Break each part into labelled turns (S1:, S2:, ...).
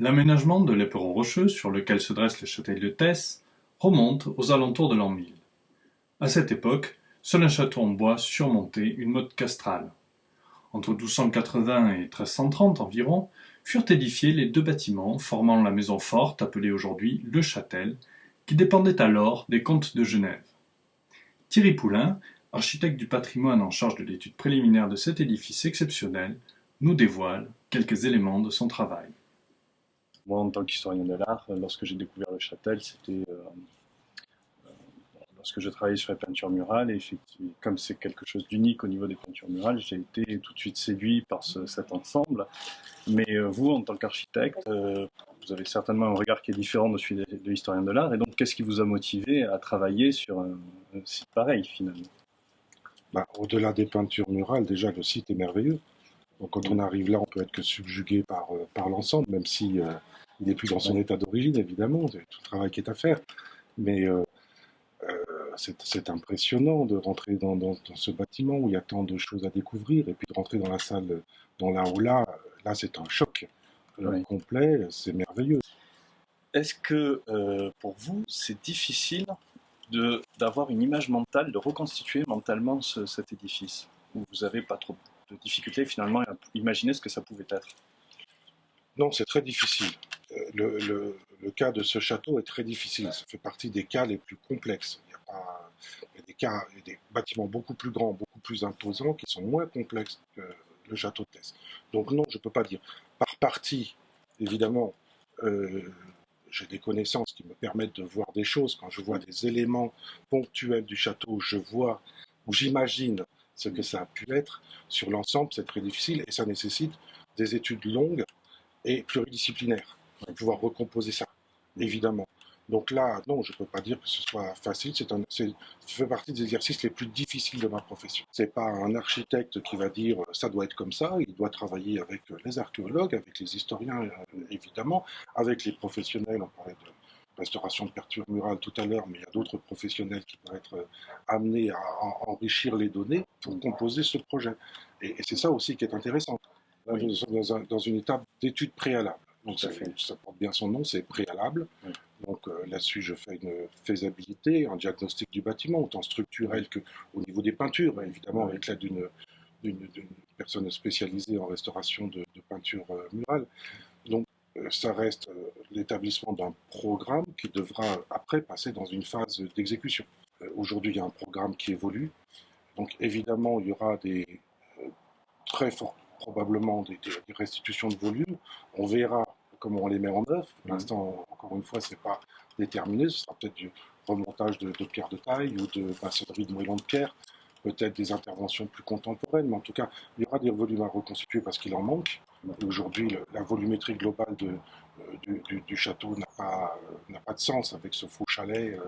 S1: L'aménagement de l'éperon rocheux sur lequel se dresse le château de Thèse remonte aux alentours de l'an 1000. À cette époque, seul un château en bois surmontait une motte castrale. Entre 1280 et 1330 environ, furent édifiés les deux bâtiments formant la maison forte appelée aujourd'hui Le Châtel, qui dépendait alors des comtes de Genève. Thierry Poulain, architecte du patrimoine en charge de l'étude préliminaire de cet édifice exceptionnel, nous dévoile quelques éléments de son travail.
S2: Moi, en tant qu'historien de l'art, lorsque j'ai découvert le Châtel, c'était lorsque je travaillais sur les peintures murales. Et effectivement, comme c'est quelque chose d'unique au niveau des peintures murales, j'ai été tout de suite séduit par cet ensemble. Mais vous, en tant qu'architecte, vous avez certainement un regard qui est différent de celui de l'historien de l'art. Et donc, qu'est-ce qui vous a motivé à travailler sur un site pareil, finalement?
S3: Au-delà des peintures murales, déjà le site est merveilleux. Donc quand on arrive là, on peut être que subjugué par l'ensemble, même si il n'est plus dans son état d'origine, évidemment, c'est tout le travail qui est à faire. Mais c'est impressionnant de rentrer dans ce bâtiment où il y a tant de choses à découvrir, et puis de rentrer dans la salle, dans la aula, là c'est un choc
S2: Oui.
S3: complet, c'est merveilleux.
S2: Est-ce que pour vous, c'est difficile d'avoir une image mentale, de reconstituer mentalement cet édifice? Ou vous n'avez pas trop de difficultés finalement à imaginer ce que ça pouvait être?
S3: Non, c'est très difficile. Le cas de ce château est très difficile. Ça fait partie des cas les plus complexes. Il y a des cas, il y a des bâtiments beaucoup plus grands, beaucoup plus imposants, qui sont moins complexes que le château de Thèse. Donc non, je ne peux pas dire. Par partie, évidemment, euh, j'ai des connaissances qui me permettent de voir des choses. Quand je vois des éléments ponctuels du château, je vois ou j'imagine ce que ça a pu être. Sur l'ensemble, c'est très difficile et ça nécessite des études longues et pluridisciplinaire pour pouvoir recomposer ça, évidemment. Donc là, non, je ne peux pas dire que ce soit facile. Ça fait partie des exercices les plus difficiles de ma profession. C'est pas un architecte qui va dire ça doit être comme ça. Il doit travailler avec les archéologues, avec les historiens, évidemment, avec les professionnels. On parlait de restauration de peintures murales tout à l'heure, mais il y a d'autres professionnels qui peuvent être amenés à enrichir les données pour composer ce projet. Et c'est ça aussi qui est intéressant. Là,
S2: Oui.
S3: nous sommes dans une étape d'étude préalable. Donc
S2: Tout à fait.
S3: ça porte bien son nom, c'est préalable.
S2: Oui.
S3: Donc là-dessus, je fais une faisabilité, un diagnostic du bâtiment, autant structurel qu'au niveau des peintures, évidemment avec l'aide d'une personne spécialisée en restauration de peintures murales. Donc ça reste l'établissement d'un programme qui devra après passer dans une phase d'exécution. Aujourd'hui, il y a un programme qui évolue. Donc évidemment, il y aura très fort probablement des restitutions de volume. On verra comment on les met en œuvre. Pour l'instant, encore une fois, ce n'est pas déterminé. Ce sera peut-être du remontage de pierres de taille ou de maçonnerie de moellons de pierre, peut-être des interventions plus contemporaines, mais en tout cas, il y aura des volumes à reconstituer parce qu'il en manque. Aujourd'hui, la volumétrie globale du château n'a pas de sens avec ce faux chalet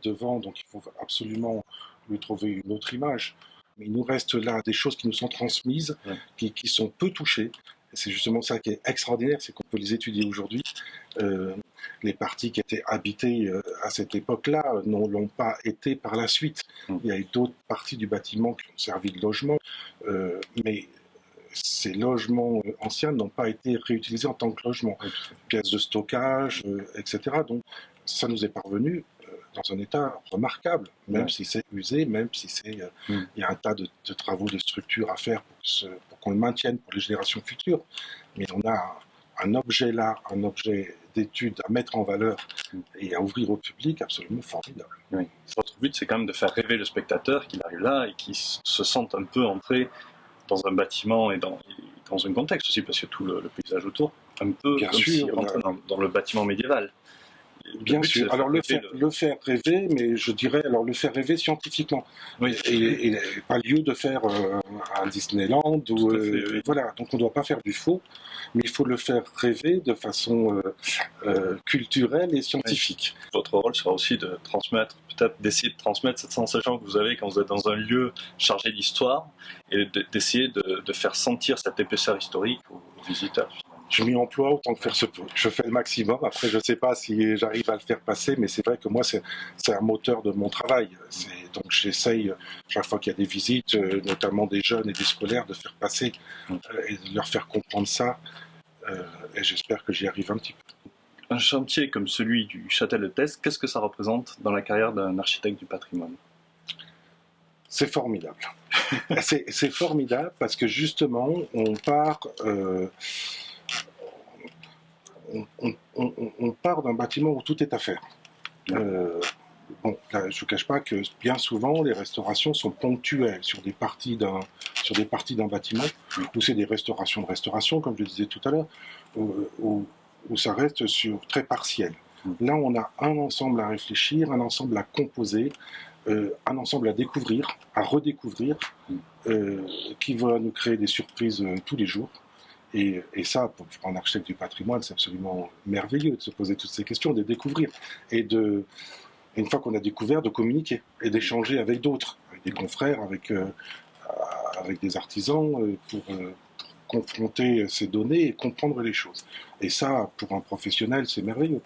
S3: devant, donc il faut absolument lui trouver une autre image. Mais il nous reste là des choses qui nous sont transmises, qui sont peu touchées. C'est justement ça qui est extraordinaire, c'est qu'on peut les étudier aujourd'hui. Les parties qui étaient habitées à cette époque-là ne l'ont pas été par la suite. Il y a eu d'autres parties du bâtiment qui ont servi de logement, mais ces logements anciens n'ont pas été réutilisés en tant que logement. Pièces de stockage, etc. Donc ça nous est parvenu dans un état remarquable, même si c'est usé, même si il y a un tas de travaux de structure à faire pour qu'on le maintienne pour les générations futures. Mais on a un objet là, un objet d'étude à mettre en valeur et à ouvrir au public absolument formidable.
S2: Oui. Votre but, c'est quand même de faire rêver le spectateur qu'il arrive là et qu'il se sente un peu entré dans un bâtiment et dans un contexte aussi, parce que tout le paysage autour, un peu
S3: Bien
S2: comme
S3: sûr,
S2: s'il rentrait dans le bâtiment médiéval.
S3: Bien sûr. Alors le faire rêver, mais je dirais alors le faire rêver scientifiquement.
S2: Oui.
S3: Et pas lieu de faire un Disneyland ou
S2: oui.
S3: voilà. Donc on ne doit pas faire du faux, mais il faut le faire rêver de façon culturelle et scientifique.
S2: Oui. Votre rôle sera aussi de transmettre, peut-être d'essayer de transmettre cette sensation que vous avez quand vous êtes dans un lieu chargé d'histoire et d'essayer de faire sentir cette épaisseur historique aux visiteurs.
S3: Je m'y emploie autant que faire se peut. Je fais le maximum. Après, je ne sais pas si j'arrive à le faire passer, mais c'est vrai que moi, c'est un moteur de mon travail. Donc, j'essaye, chaque fois qu'il y a des visites, notamment des jeunes et des scolaires, de faire passer et de leur faire comprendre ça et j'espère que j'y arrive un petit peu.
S2: Un chantier comme celui du Châtel de Thèse, qu'est-ce que ça représente dans la carrière d'un architecte du patrimoine?
S3: C'est formidable. C'est formidable parce que justement, on part d'un bâtiment où tout est à faire. Bon, là, je ne cache pas que bien souvent, les restaurations sont ponctuelles sur des parties d'un bâtiment, où c'est des restaurations de restauration, comme je disais tout à l'heure, où ça reste très partiel. Là, on a un ensemble à réfléchir, un ensemble à composer, un ensemble à découvrir, à redécouvrir, qui va nous créer des surprises tous les jours. Et ça, pour un architecte du patrimoine, c'est absolument merveilleux de se poser toutes ces questions, de découvrir et une fois qu'on a découvert, de communiquer et d'échanger avec d'autres, avec des confrères, avec des artisans, pour confronter ces données et comprendre les choses. Et ça, pour un professionnel, c'est merveilleux.